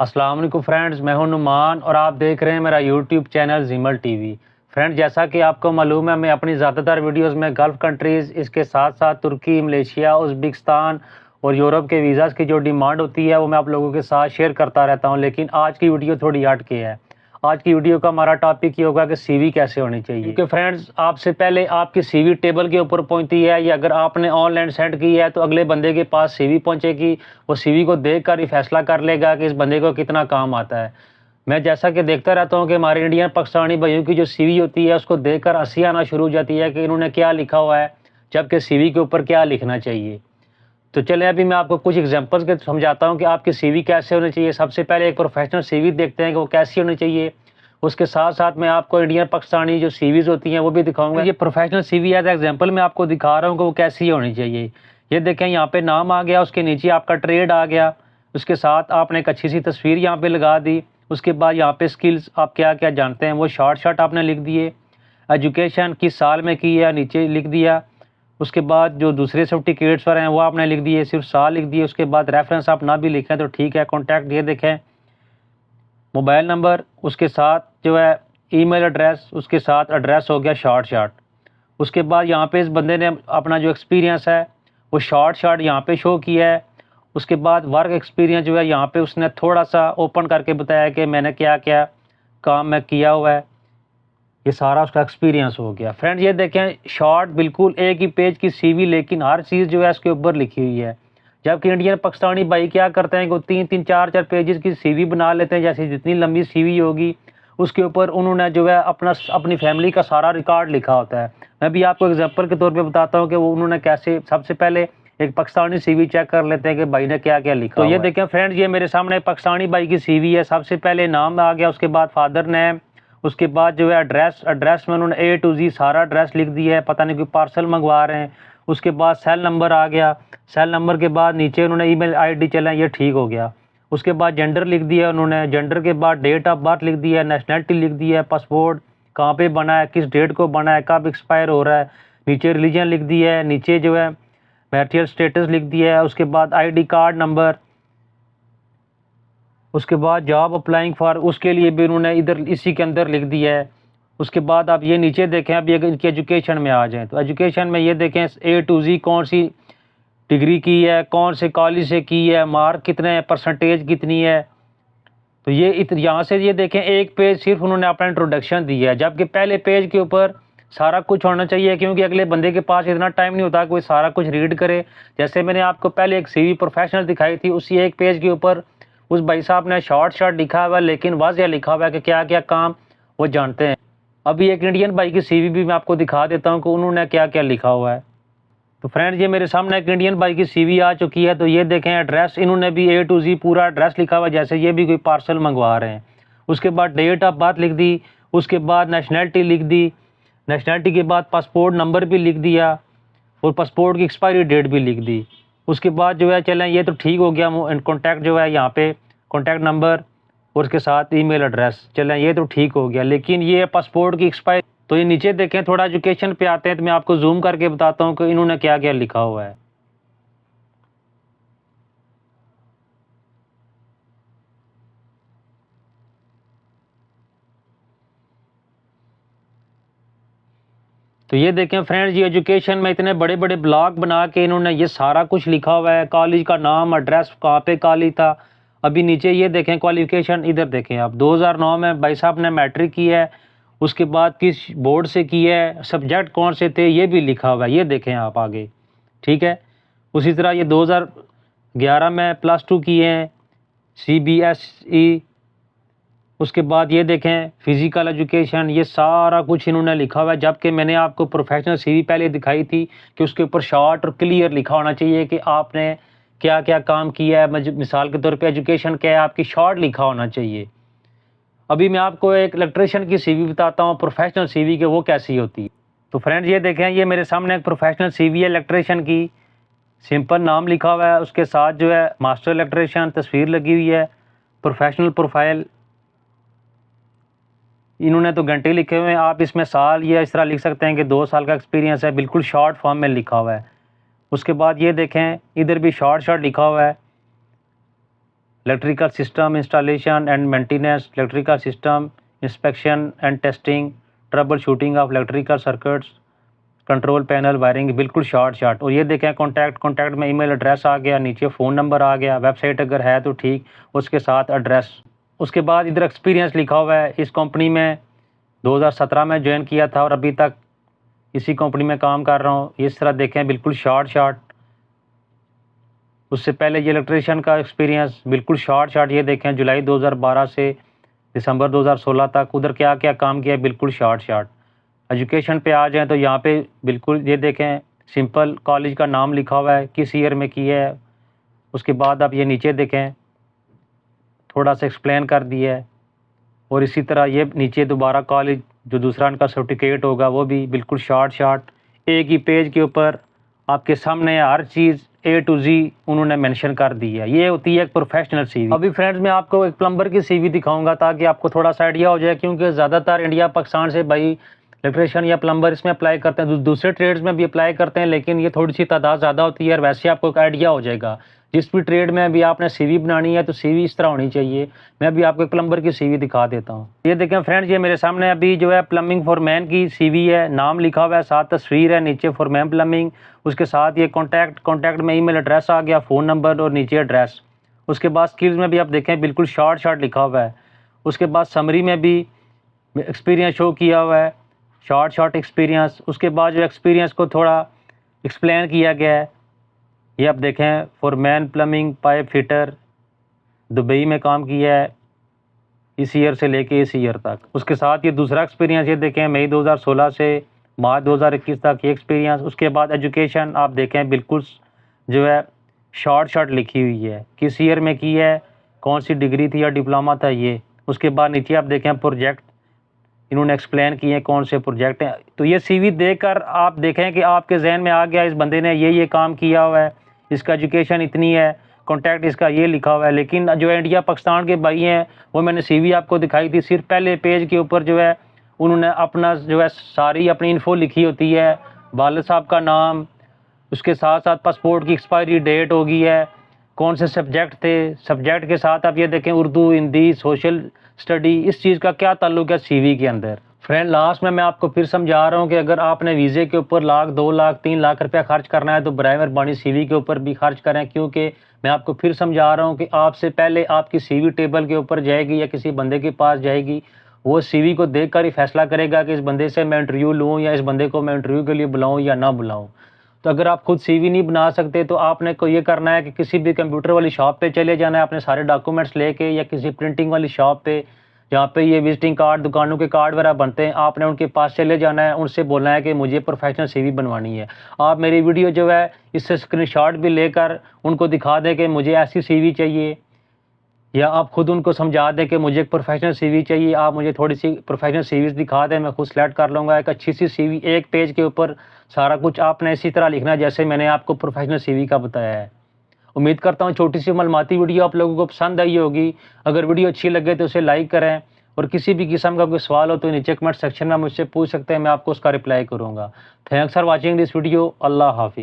अस्सलाम वालेकुम फ्रेंड्स, मैं हूं नुमान और आप देख रहे हैं मेरा यूट्यूब चैनल जिमल टीवी। फ्रेंड्स, जैसा कि आपको मालूम है, मैं अपनी ज़्यादातर वीडियोस में गल्फ़ कंट्रीज़, इसके साथ साथ तुर्की, मलेशिया, उज़्बेकिस्तान और यूरोप के वीज़ाज़ की जो डिमांड होती है वो मैं आप लोगों के साथ शेयर करता रहता हूं। लेकिन आज की वीडियो थोड़ी हट के है। आज की वीडियो का हमारा टॉपिक ये होगा कि सीवी कैसे होनी चाहिए। क्योंकि फ्रेंड्स, आपसे पहले आपकी सीवी टेबल के ऊपर पहुंचती है, या अगर आपने ऑनलाइन सेंड की है तो अगले बंदे के पास सीवी पहुंचेगी। वो सीवी को देखकर ही फैसला कर लेगा कि इस बंदे को कितना काम आता है। मैं जैसा कि देखता रहता हूं कि हमारे इंडियन पाकिस्तानी भाइयों की जो सीवी होती है उसको देखकर हंसी आना शुरू हो जाती है कि इन्होंने क्या लिखा हुआ है, जबकि सीवी के ऊपर क्या लिखना चाहिए। तो चलें, अभी मैं आपको कुछ एग्जांपल्स के समझाता हूं कि आपकी सीवी कैसे होनी चाहिए। सबसे पहले एक प्रोफेशनल सीवी देखते हैं कि वो कैसी होनी चाहिए। उसके साथ साथ मैं आपको इंडियन पाकिस्तानी जो सीवीज होती हैं वो भी दिखाऊंगा। ये प्रोफेशनल सीवी एज एग्जांपल मैं आपको दिखा रहा हूं कि वो कैसी होनी चाहिए। ये देखें, यहाँ पे नाम आ गया, उसके नीचे आपका ट्रेड आ गया, उसके साथ आपने एक अच्छी सी तस्वीर यहाँ पे लगा दी। उसके बाद यहाँ पे स्किल्स आप क्या क्या जानते हैं वो शॉर्ट आपने लिख दिए। एजुकेशन किस साल में की है नीचे लिख दिया। उसके बाद जो दूसरे सर्टिफिकेट्स पर हैं वो आपने लिख दिए, सिर्फ साल लिख दिए। उसके बाद रेफरेंस आप ना भी लिखें तो ठीक है। कॉन्टैक्ट ये देखें, मोबाइल नंबर, उसके साथ जो है ईमेल एड्रेस, उसके साथ एड्रेस हो गया शॉर्ट। उसके बाद यहाँ पे इस बंदे ने अपना जो एक्सपीरियंस है वो शॉर्ट यहाँ पे शो किया है। उसके बाद वर्क एक्सपीरियंस जो है यहाँ पे उसने थोड़ा सा ओपन करके बताया कि मैंने क्या क्या काम मैं किया हुआ है। ये सारा उसका एक्सपीरियंस हो गया। फ्रेंड्स, ये देखें, शॉर्ट बिल्कुल एक ही पेज की सीवी, लेकिन हर चीज़ जो है इसके ऊपर लिखी हुई है। जबकि इंडियन पाकिस्तानी भाई क्या करते हैं कि तीन चार पेजेस की सीवी बना लेते हैं। जैसे जितनी लंबी सीवी होगी उसके ऊपर उन्होंने जो है अपनी फैमिली का सारा रिकॉर्ड लिखा होता है। मैं भी आपको एग्जांपल के तौर पे बताता हूँ कि वो उन्होंने कैसे। सबसे पहले एक पाकिस्तानी सीवी चेक कर लेते हैं कि भाई ने क्या क्या लिखा। तो ये देखें फ्रेंड्स, ये मेरे सामने पाकिस्तानी भाई की सीवी है। सबसे पहले नाम आ गया, उसके बाद फादर नेम, उसके बाद जो है एड्रेस में उन्होंने A to Z सारा एड्रेस लिख दिया है। पता नहीं कोई पार्सल मंगवा रहे हैं। उसके बाद सेल नंबर आ गया। सेल नंबर के बाद नीचे उन्होंने ईमेल आईडी चला, ये ठीक हो गया। उसके बाद जेंडर लिख दिया उन्होंने। जेंडर के बाद डेट ऑफ बर्थ लिख दिया है, नेशनैलिटी लिख दिया है, पासपोर्ट कहाँ पे बना है, किस डेट को बना है, कब एक्सपायर हो रहा है। नीचे रिलीजन लिख दिया है, नीचे जो है मैरिटल स्टेटस लिख दिया है। उसके बाद ID कार्ड नंबर, उसके बाद जॉब अप्लाइंग फॉर, उसके लिए भी उन्होंने इधर इसी के अंदर लिख दिया है। उसके बाद आप ये नीचे देखें, अब ये इनकी एजुकेशन में आ जाएं तो एजुकेशन में ये देखें A to Z कौन सी डिग्री की है, कौन से कॉलेज से की है, मार्क कितने हैं, परसेंटेज कितनी है। तो ये यहाँ से ये देखें, एक पेज सिर्फ उन्होंने अपना इंट्रोडक्शन दिया है, जबकि पहले पेज के ऊपर सारा कुछ होना चाहिए, क्योंकि अगले बंदे के पास इतना टाइम नहीं होता कोई सारा कुछ रीड करे। जैसे मैंने आपको पहले एक सीवी प्रोफेशनल दिखाई थी, उसी एक पेज के ऊपर उस भाई साहब ने शॉर्ट लिखा हुआ है, लेकिन वाज़ेह लिखा हुआ है कि क्या क्या काम वो जानते हैं। अभी एक इंडियन भाई की सीवी भी मैं आपको दिखा देता हूँ कि उन्होंने क्या क्या लिखा हुआ है। तो फ्रेंड्स, ये मेरे सामने एक इंडियन भाई की सीवी आ चुकी है। तो ये देखें, एड्रेस इन्होंने भी A to Z पूरा एड्रेस लिखा हुआ है, जैसे ये भी कोई पार्सल मंगवा रहे हैं। उसके बाद डेट ऑफ बर्थ लिख दी। उसके बाद नेशनैलिटी लिख दी। नेशनैलिटी के बाद पासपोर्ट नंबर भी लिख दिया और पासपोर्ट की एक्सपायरी डेट भी लिख दी। उसके बाद जो है चलें, ये तो ठीक हो गया। कॉन्टैक्ट जो है यहाँ पे कॉन्टैक्ट नंबर और उसके साथ ईमेल एड्रेस, चलें ये तो ठीक हो गया। लेकिन ये पासपोर्ट की एक्सपायरी, तो ये नीचे देखें, थोड़ा एजुकेशन पे आते हैं तो मैं आपको जूम करके बताता हूँ कि इन्होंने क्या क्या लिखा हुआ है। तो ये देखें फ्रेंड्स, ये एजुकेशन में इतने बड़े बड़े ब्लॉक बना के इन्होंने ये सारा कुछ लिखा हुआ है। कॉलेज का नाम, एड्रेस, कहाँ पे कॉलेज था। अभी नीचे ये देखें क्वालिफिकेशन, इधर देखें आप, 2009 में भाई साहब ने मैट्रिक की है। उसके बाद किस बोर्ड से की है, सब्जेक्ट कौन से थे, ये भी लिखा हुआ है। ये देखें आप आगे, ठीक है। उसी तरह ये 2011 में +2 किए हैं, CBSE। उसके बाद ये देखें फिज़िकल एजुकेशन, ये सारा कुछ इन्होंने लिखा हुआ है। जबकि मैंने आपको प्रोफेशनल सीवी पहले दिखाई थी कि उसके ऊपर शॉर्ट और क्लियर लिखा होना चाहिए कि आपने क्या क्या काम किया है। मिसाल के तौर पे एजुकेशन क्या है आपकी, शॉर्ट लिखा होना चाहिए। अभी मैं आपको एक इलेक्ट्रिशियन की सीवी बताता हूँ, प्रोफेशनल सीवी के वो कैसी होती है। तो फ्रेंड्स, ये देखें, ये मेरे सामने एक प्रोफेशनल सीवी है इलेक्ट्रिशियन की। सिंपल नाम लिखा हुआ है, उसके साथ जो है मास्टर इलेक्ट्रिशियन तस्वीर लगी हुई है। प्रोफेशनल प्रोफाइल इन्होंने तो घंटे लिखे हुए हैं, आप इसमें साल या इस तरह लिख सकते हैं कि 2 साल का एक्सपीरियंस है, बिल्कुल शॉर्ट फॉर्म में लिखा हुआ है। उसके बाद ये देखें, इधर भी शॉर्ट लिखा हुआ है। Electrical system installation and maintenance, electrical system inspection and testing, trouble shooting of electrical circuits, control panel wiring, बिल्कुल शॉर्ट। और ये देखें कॉन्टैक्ट में ईमेल एड्रेस आ गया, नीचे फ़ोन नंबर आ गया, वेबसाइट अगर है तो ठीक, उसके साथ एड्रेस। उसके बाद इधर एक्सपीरियंस लिखा हुआ है। इस कंपनी में 2017 में ज्वाइन किया था और अभी तक इसी कंपनी में काम कर रहा हूँ। इस तरह देखें बिल्कुल शॉर्ट। उससे पहले ये इलेक्ट्रीशियन का एक्सपीरियंस बिल्कुल शॉर्ट। ये देखें जुलाई 2012 से दिसंबर 2016 तक उधर क्या क्या काम किया है, बिल्कुल शॉर्ट। एजुकेशन पे आ जाएँ तो यहाँ पे बिल्कुल ये देखें सिंपल कॉलेज का नाम लिखा हुआ है, किस ईयर में किया है। उसके बाद आप ये नीचे देखें थोड़ा सा एक्सप्लेन कर दिया है। और इसी तरह ये नीचे दोबारा कॉलेज जो दूसरा उनका सर्टिफिकेट होगा वो भी बिल्कुल शॉर्ट। एक ही पेज के ऊपर आपके सामने हर चीज़ A to Z उन्होंने मेंशन कर दी है। ये होती है एक प्रोफेशनल सीवी। अभी फ्रेंड्स मैं आपको एक प्लम्बर की सीवी दिखाऊंगा ताकि आपको थोड़ा सा आइडिया हो जाए, क्योंकि ज़्यादातर इंडिया पाकिस्तान से भाई इलेक्ट्रिशियन या प्लम्बर इसमें अप्लाई करते हैं, दूसरे ट्रेड्स में भी अप्लाई करते हैं, लेकिन ये थोड़ी सी तादाद ज़्यादा होती है। और वैसे आपको एक आइडिया हो जाएगा जिस भी ट्रेड में अभी आपने सीवी बनानी है तो सीवी इस तरह होनी चाहिए। मैं अभी आपको एक प्लम्बर की सीवी दिखा देता हूँ। ये देखें फ्रेंड्स, ये मेरे सामने अभी जो है प्लम्बिंग फॉरमैन की सीवी है, नाम लिखा हुआ है, साथ तस्वीर है, नीचे फॉरमैन प्लम्बिंग, उसके साथ ये कॉन्टैक्ट में ईमेल एड्रेस आ गया, फ़ोन नंबर और नीचे एड्रेस। उसके बाद स्किल्स में भी आप देखें बिल्कुल शॉर्ट लिखा हुआ है। उसके बाद समरी में भी एक्सपीरियंस शो किया हुआ है, शॉर्ट एक्सपीरियंस। उसके बाद जो एक्सपीरियंस को थोड़ा एक्सप्लेन किया गया है, ये आप देखें foreman plumbing pipe fitter, Dubai में काम किया है इस ईयर से लेके इस ईयर तक। उसके साथ ये दूसरा एक्सपीरियंस ये देखें मई 2016 से मार्च 2021 तक ये एक्सपीरियंस। उसके बाद एजुकेशन आप देखें बिल्कुल जो है शॉर्ट लिखी हुई है, किस ईयर में की है, कौन सी डिग्री थी या डिप्लोमा था ये। उसके बाद नीचे आप देखें प्रोजेक्ट, इन्होंने एक्सप्लेन किए हैं कौन से प्रोजेक्ट हैं। तो ये सीवी देखकर आप देखें कि आपके जहन में आ गया इस बंदे ने ये काम किया हुआ है, इसका एजुकेशन इतनी है, कॉन्टैक्ट इसका ये लिखा हुआ है। लेकिन जो इंडिया पाकिस्तान के भाई हैं वो मैंने सीवी आपको दिखाई थी, सिर्फ पहले पेज के ऊपर जो है उन्होंने अपना जो है सारी अपनी इन्फो लिखी होती है, वालिद साहब का नाम, उसके साथ साथ पासपोर्ट की एक्सपायरी डेट होगी है, कौन से सब्जेक्ट थे, सब्जेक्ट के साथ आप ये देखें उर्दू, हिंदी, सोशल स्टडी, इस चीज़ का क्या ताल्लुक है सीवी के अंदर। फ्रेंड लास्ट में मैं आपको फिर समझा रहा हूँ कि अगर आपने वीज़े के ऊपर 1 लाख 2 लाख 3 लाख रुपया खर्च करना है तो बराए मेहरबानी सीवी के ऊपर भी खर्च करें, क्योंकि मैं आपको फिर समझा रहा हूँ कि आपसे पहले आपकी सीवी टेबल के ऊपर जाएगी या किसी बंदे के पास जाएगी, वो सीवी को देखकर ही फैसला करेगा कि इस बंदे से मैं इंटरव्यू लूँ या इस बंदे को मैं इंटरव्यू के लिए बुलाऊँ या ना बुलाऊँ। तो अगर आप खुद सीवी नहीं बना सकते तो आपने को ये करना है कि किसी भी कंप्यूटर वाली शॉप पे चले जाना है अपने सारे डॉक्यूमेंट्स लेके, या किसी प्रिंटिंग वाली शॉप पे जहाँ पे ये विजिटिंग कार्ड, दुकानों के कार्ड वगैरह बनते हैं, आपने उनके पास चले जाना है, उनसे बोलना है कि मुझे प्रोफेशनल सीवी बनवानी है। आप मेरी वीडियो जो है इससे स्क्रीनशॉट भी लेकर उनको दिखा दें कि मुझे ऐसी सीवी चाहिए, या आप खुद उनको समझा दें कि मुझे एक प्रोफेशनल सीवी चाहिए, आप मुझे थोड़ी सी प्रोफेशनल सीवीज दिखा दें, मैं खुद सेलेक्ट कर लूँगा एक अच्छी सी सीवी। एक पेज के ऊपर सारा कुछ आपने इसी तरह लिखना है जैसे मैंने आपको प्रोफेशनल सीवी का बताया है। उम्मीद करता हूँ छोटी सी मालूमाती वीडियो आप लोगों को पसंद आई होगी। अगर वीडियो अच्छी लगे तो उसे लाइक करें, और किसी भी किस्म का कोई सवाल हो तो नीचे कमेंट सेक्शन में मुझसे पूछ सकते हैं, मैं आपको उसका रिप्लाई करूँगा। Thanks for watching this video. अल्लाह हाफिज़।